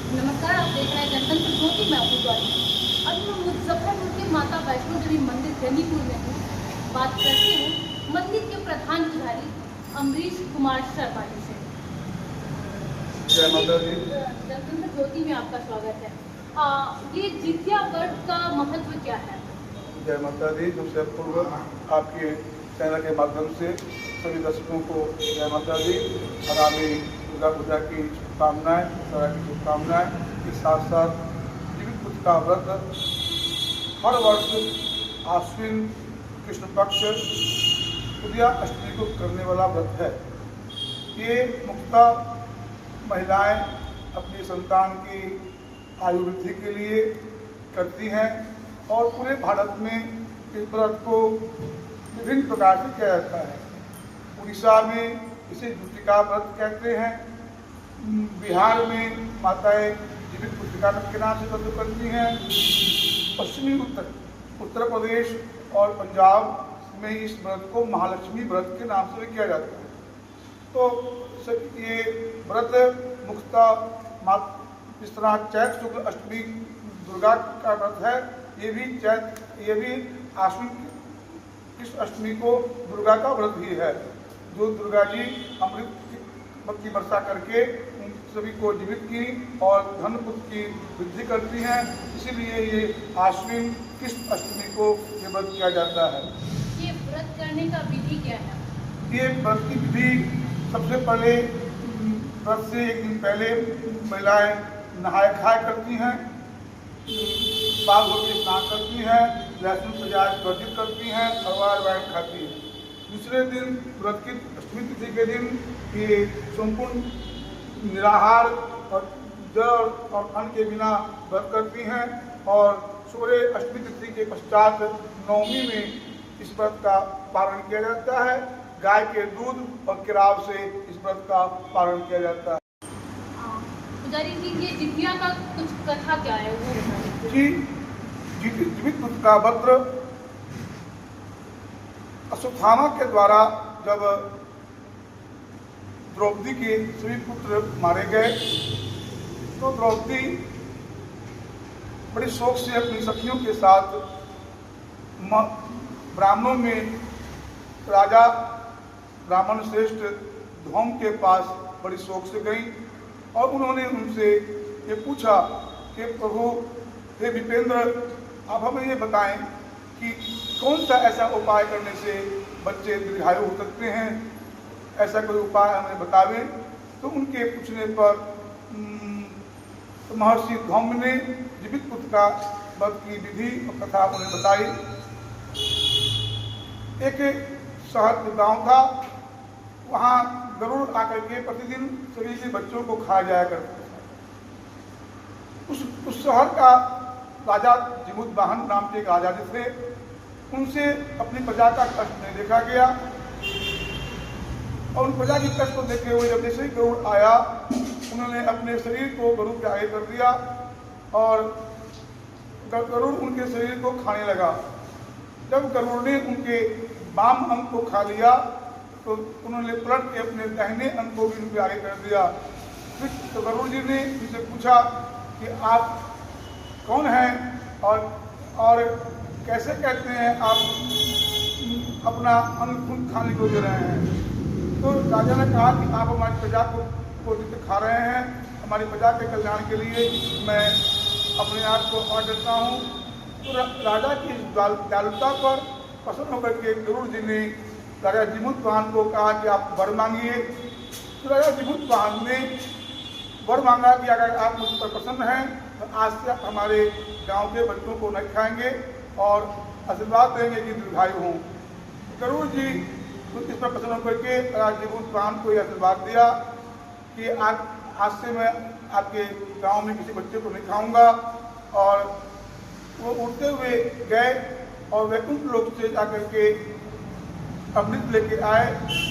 नमस्कार, आप देख रहे हैं गणतंत्र ज्योति में आपको द्वारा। आज मैं मुजफ्फरपुर के माता वैष्णो देवी मंदिर गनीपुर में हूँ। बात करते हैं मंदिर के प्रधान पुजारी अमरीश कुमार शर्मा जी से। जय माता दी। गणतंत्र ज्योति में आपका स्वागत है। ये जितिया व्रत का महत्व क्या है? जय माता दी। सबसे पूर्व आपके चैनल के माध्यम से सभी दर्शकों को जय माता दी। आगामी दुर्गा पूजा की शुभकामनाएं, दशहरा की शुभकामनाएं। के साथ साथ जीवित पुत्र का व्रत हर वर्ष आश्विन कृष्ण पक्ष उदया अष्टमी को करने वाला व्रत है। ये मुख्यतः महिलाएं अपनी संतान की आयु वृद्धि के लिए करती हैं और पूरे भारत में इस व्रत को विभिन्न प्रकार से किया जाता है। उड़ीसा में इसे जुतिका व्रत कहते हैं। बिहार में माताएं जीवित पुत्रिका के नाम से व्रत करती हैं। पश्चिमी उत्तर प्रदेश और पंजाब में इस व्रत को महालक्ष्मी व्रत के नाम से भी किया जाता है। तो ये व्रत मुख्यतः इस तरह चैत्र शुक्ल अष्टमी दुर्गा का व्रत है। ये भी आश्विन कृष्ण अष्टमी को दुर्गा का व्रत ही है, जो दुर्गा जी अमृत की वर्षा करके उन सभी को जीवित की और धन पुत्र की वृद्धि करती हैं। इसीलिए ये आश्विन कृष्ण अष्टमी को ये व्रत किया जाता है। ये व्रत करने का विधि क्या है? ये व्रत की विधि सबसे पहले व्रत से एक दिन पहले महिलाएं नहाय खाए करती हैं, बाल धो के स्नान करती हैं, लहसुन प्याज वर्जित करती हैं, अरवार वाइन खाती हैं। दूसरे दिन व्रत की अष्टमी तिथि के दिन ये संपूर्ण निराहार और जल और अन्न के बिना व्रत करती हैं और सूर्य अष्टमी तिथि के पश्चात नवमी में इस व्रत का पारण किया जाता है। गाय के दूध और केराव से इस व्रत का पारण किया जाता है। पुजारी जी, ये जितिया का कुछ कथा क्या है वो बताइए। जी, जीवित पुत्र का व्रत अश्वत्थामा के द्वारा जब द्रौपदी के सभी पुत्र मारे गए तो द्रौपदी बड़ी शौक से अपनी सखियों के साथ ब्राह्मणों में राजा ब्राह्मण श्रेष्ठ धौम के पास बड़ी शौक से गई और उन्होंने उनसे ये पूछा कि प्रभु हे विपेंद्र, आप हमें ये बताएं कि कौन सा ऐसा उपाय करने से बच्चे दीर्घायु हो सकते हैं, ऐसा कोई उपाय हमें बतावें। तो उनके पूछने पर महर्षि धौम्य ने जीवित पुत्र का व्रत की विधि और कथा उन्हें बताई। एक शहर गांव था, वहाँ गरुड़ आकर के प्रतिदिन सभी से बच्चों को खा जाया करता था। उस शहर का राजा जिमुतवाहन नाम के एक राजा जी थे, उनसे अपनी प्रजा का कष्ट नहीं देखा गया और उन प्रजा की कष्ट को देखे हुए जब जैसे ही गरुड़ आया, उन्होंने अपने शरीर को गरुड़ के आगे कर दिया और गरुड़ उनके शरीर को खाने लगा। जब गरुड़ ने उनके वाम अंग को खा लिया तो उन्होंने पलट के अपने दाहिने अंग को भी उनके आगे कर दिया। फिर तो गरुड़ जी ने उनसे पूछा कि आप कौन हैं और कैसे कहते हैं आप अपना अन्न खुद खाने को दे रहे हैं। तो राजा ने कहा कि आप हमारी प्रजा को जितने खा रहे हैं, हमारी प्रजा के कल्याण के लिए मैं अपने आप को और देता हूँ। तो राजा की दयालुता पर प्रसन्न होकर के गरुड़ जी ने राजा जिमुतवाहन को कहा कि आप वर मांगिए। तो राजा जिमुतवाहन ने वर मांगा कि अगर आप मुझ पर प्रसन्न हैं तो आज से आप हमारे गांव के बच्चों को नहीं खाएंगे और आशीर्वाद देंगे कि दीर्घायु हों। गरुड़ जी इस पर प्रसन्न होकर के राजा जिमुतवाहन को यह आशीर्वाद दिया कि आज से मैं आपके गांव में किसी बच्चे को नहीं खाऊंगा। और वो उड़ते हुए गए और वैकुंठ लोक से जाकर के अमृत लेके आए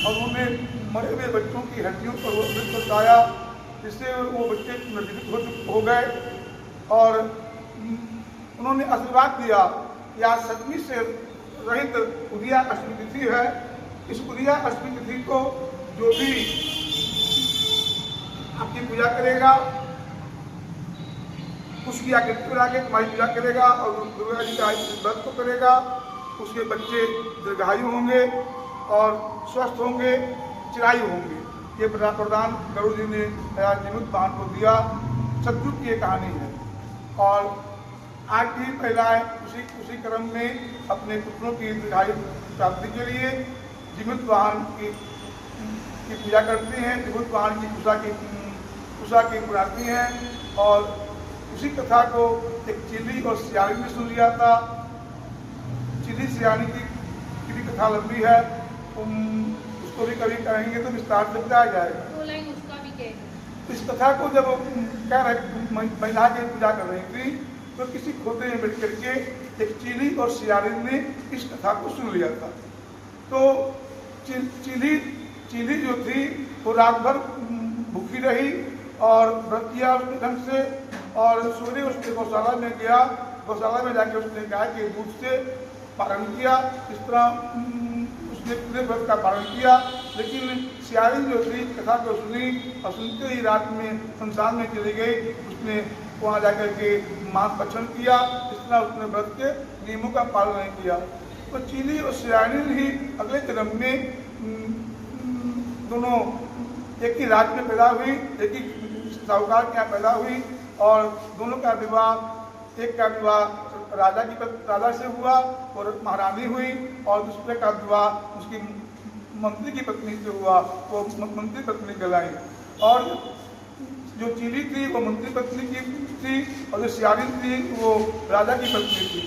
और उन्हें मरे हुए बच्चों की हड्डियों पर वो अमृत बरसाया, जिससे वो बच्चे जीवित हो गए। और उन्होंने आशीर्वाद दिया कि आज सतमी से रहित उदया अष्टमी तिथि है। इस उदया अष्टमी तिथि को जो भी आपकी पूजा करेगा उसकी आकृति बना के तुम्हारी पूजा करेगा और दुर्गा जी का व्रत को करेगा। उसके बच्चे दीर्घायु होंगे और स्वस्थ होंगे, चिरायु होंगे। ये वरदान गरुड़ जी ने निमित्त वाहन को दिया। सतयुग की ये कहानी है। और आज की महिलाएं उसी क्रम में अपने पुत्रों की दीर्घायु प्राप्ति के लिए जीवित वाहन की पूजा करती हैं, जीवित वाहन की उषा की बनाती हैं। और उसी कथा को एक चिली और सियानी ने सुन लिया था। चिली सियानी की भी कथा लंबी है, उसको भी कभी कहेंगे तो विस्तार से बताया जाएगा। तो लाइन उसका भी कहेंगे। इस कथा को जब कह रहे महिला की पूजा कर रही थी तो किसी खोते में बैठ करके एक चीली और सियानी ने इस कथा को सुन लिया था। तो चीली जो थी वो रात भर भूखी रही और व्रत किया उसके ढंग से। और सूर्य उसके गौशाला में गया, गौशाला में जाके उसने गाय के दूध से पालन किया। इस तरह उसने पूरे व्रत का पालन किया। लेकिन सियानी जो थी कथा को सुनी और सुनते ही रात में संसार में चली गई। उसने वहाँ जाकर के मांस भक्षण किया। इस तरह उसने व्रत के नियमों का पालन नहीं किया। तो चीली और सियानी ही अगले जन्म में दोनों एक ही रात में पैदा हुई, एक ही साहूकार के यहाँ पैदा हुई। और दोनों का विवाह, एक का विवाह राजा से हुआ और महारानी हुई, और दूसरे का विवाह उसकी मंत्री की पत्नी से हुआ, वो मंत्री पत्नी कहलाई। और जो चीली थी वो मंत्री पत्नी की थी और जो सियानी थी वो राजा की पत्नी थी।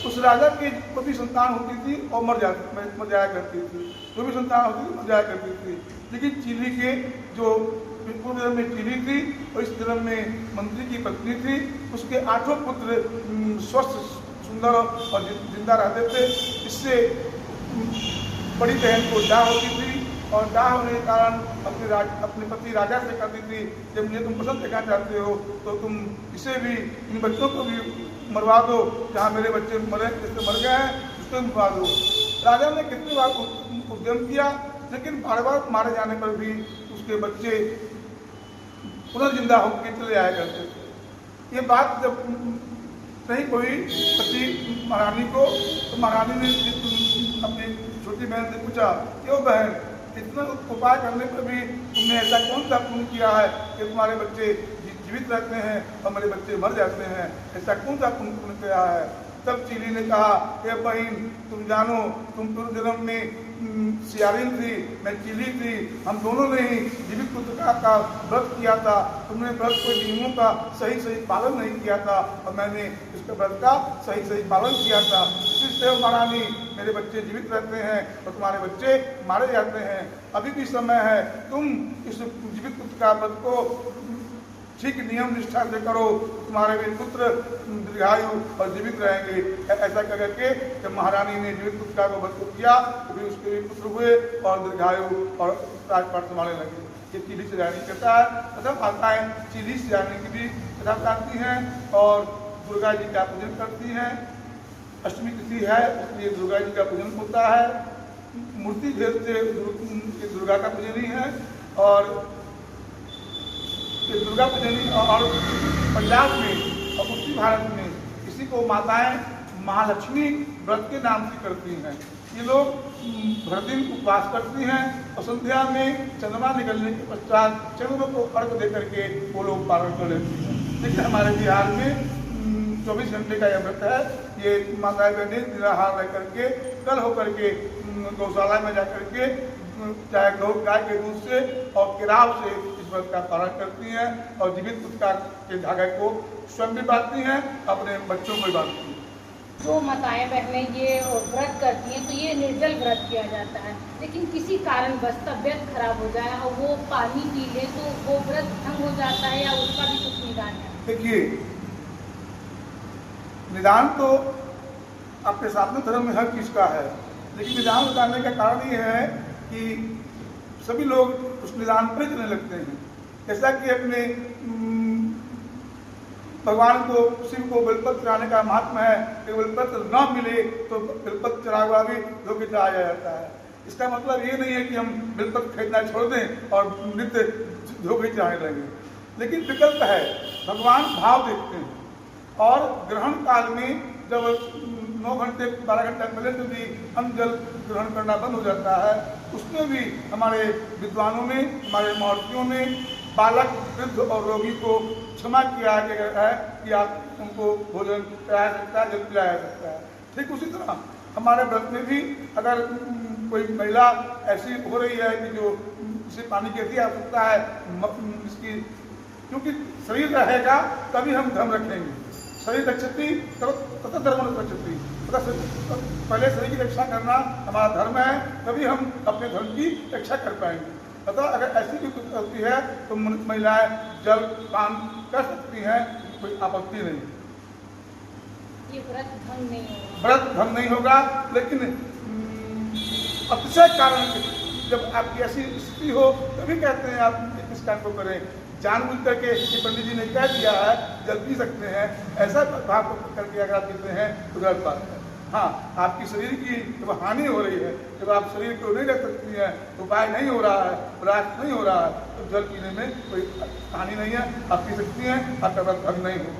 उस राजा की को भी संतान होती थी और मर जाया करती थी, जो भी संतान होती थी मर जाया करती थी। लेकिन चीली के जो पूर्व जन्म में चीली थी और इस जन्म में मंत्री की पत्नी थी, उसके 8 पुत्र स्वस्थ, सुंदर और जिंदा रहते थे। इससे बड़ी बहन को डाह होती थी और डाह होने के कारण अपने पति राजा से कहती थी जब मुझे तुम पसंद देखना चाहते हो तो तुम इसे भी, इन बच्चों को भी मरवा दो, जहाँ मेरे बच्चे मरे जिससे मर गए हैं उसको मरवा दो। राजा ने कितनी बार उद्यम किया, लेकिन बार बार मारे जाने पर भी उसके बच्चे पुनर्जिंदा होकर चले आया करते थे। ये बात जब नहीं कोई पति महारानी को, तो महारानी ने अपनी छोटी बहन से पूछा, क्यों बहन, इतना उपाय करने पर भी तुमने ऐसा कौन सा पुण्य किया है कि तुम्हारे बच्चे जीवित रहते हैं और मेरे बच्चे मर जाते हैं, ऐसा कौन सा पुण्य किया है? तब चीली ने कहा, हे बहन, तुम जानो तुम पूर्व जन्म में सियानी थी, मैं चीली थी, हम दोनों ने ही जीवित पुत्र का व्रत किया था। तुमने व्रत के नियमों का सही पालन नहीं किया था और मैंने इसके व्रत का सही पालन किया था। इससे महारानी, मेरे बच्चे जीवित रहते हैं और तुम्हारे बच्चे मारे जाते हैं। अभी भी समय है, तुम इस जीवित पुत्र का व्रत को ठीक नियम निष्ठा से करो, तुम्हारे भी पुत्र दीर्घायु और जीवित रहेंगे। ऐसा करके जब महारानी ने जीवित पुत्र को व्रत किया तो भी उसके भी पुत्र हुए और दीर्घायु और राजपाट संभालने लगे। ये चीली सियानी कहता है। तथा माताएं चीली सियानी की भी कथा करती हैं और दुर्गा जी का पूजन करती हैं। अष्टमी तिथि है इसलिए दुर्गा जी का पूजन होता है। मूर्ति भेद से दुर्गा का पूजन ही है। और दुर्गा पूजन और पंजाब में और उत्तरी भारत में इसी को माताएं महालक्ष्मी व्रत के नाम से करती हैं। ये लोग भर दिन उपवास करती हैं और संध्या में चंद्रमा निकलने के पश्चात चंद्रमा को अर्घ दे करके वो लोग पालन कर लेती हैं। लेकिन हमारे बिहार में 24 घंटे का यह व्रत है। ये माताएं बहनें निराहार रह करके कल होकर के गौशाला में जा करके चाहे गाय के दूध से और केराव से इस व्रत का पालन करती हैं और जीवित पुत्र के धागे को स्वयं भी बांधती हैं, अपने बच्चों को भी बांधती हैं। जो माताएं बहनें ये व्रत करती हैं तो ये निर्जल व्रत किया जाता है। लेकिन किसी कारणवश तबियत खराब हो जाए और वो पानी पी ले तो वो व्रत भंग हो जाता है या उसका भी कुछ निदान है? देखिए, निदान तो अपने साधन धर्म में हर चीज का है, लेकिन निदान बताने का कारण ये है कि सभी लोग उस निदान पर चलने लगते हैं। जैसा कि अपने भगवान को, शिव को बेलपत्र चढ़ाने का महात्मा है कि बेलपत्र न मिले तो बेलपत्र चढ़ा हुआ भी धोखे चढ़ाया जाता है। इसका मतलब ये नहीं है कि हम बेलपत्र खरीदना छोड़ दें और नित्य धोखे चढ़ाने लगे, लेकिन विकल्प है। भगवान भाव देखते हैं। और ग्रहण काल में जब 9 घंटे 12 घंटे पहले से भी अन्न जल ग्रहण करना बंद हो जाता है, उसमें भी हमारे विद्वानों ने, हमारे महर्षियों ने बालक, वृद्ध और रोगी को क्षमा किया गया है कि आप उनको भोजन कराया सकता है, जल पिलाया सकता है। ठीक उसी तरह हमारे व्रत में भी अगर कोई महिला ऐसी हो रही है कि जो इसे पानी की अति आवश्यकता है, इसकी क्योंकि शरीर रहेगा तभी हम धर्म रखेंगे। शरीर रक्षति तथा धर्म रक्षति, पहले शरीर की रक्षा करना हमारा धर्म है, तभी हम अपने धर्म की रक्षा कर पाएंगे। अतः अगर ऐसी भी कुछ होती है तो महिलाएं जल पान कर सकती हैं, कोई आपत्ति नहीं। ये व्रत भंग नहीं होगा, व्रत भंग नहीं होगा, लेकिन अतिशय कारण जब आपकी ऐसी स्थिति हो तभी कहते हैं आप इस काम को करें। जानबूझ करके कि पंडित जी ने कह दिया है जल पी सकते हैं, ऐसा भाव करके अगर आप पीते हैं तो गलत बात है। हाँ, आपकी शरीर की जब हानि हो रही है, जब आप शरीर को नहीं रख सकती हैं, उपाय नहीं हो रहा है, प्रयास नहीं हो रहा है, तो जल पीने में कोई हानि नहीं है, आप पी सकती हैं, आपका व्रत भंग नहीं हो।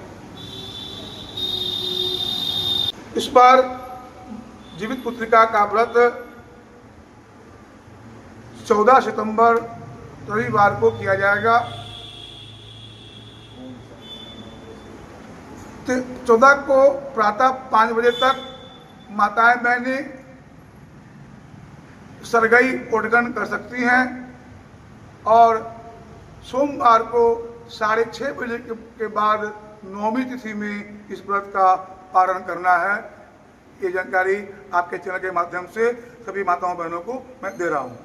इस बार जीवित पुत्रिका का व्रत 14 सितंबर रविवार को किया जाएगा। 14 को प्रातः 5 बजे तक माताएं बहनें सरगई उद्गन कर सकती हैं और सोमवार को 6:30 बजे के बाद 9वीं तिथि में इस व्रत का पारण करना है। ये जानकारी आपके चैनल के माध्यम से सभी माताओं बहनों को मैं दे रहा हूँ।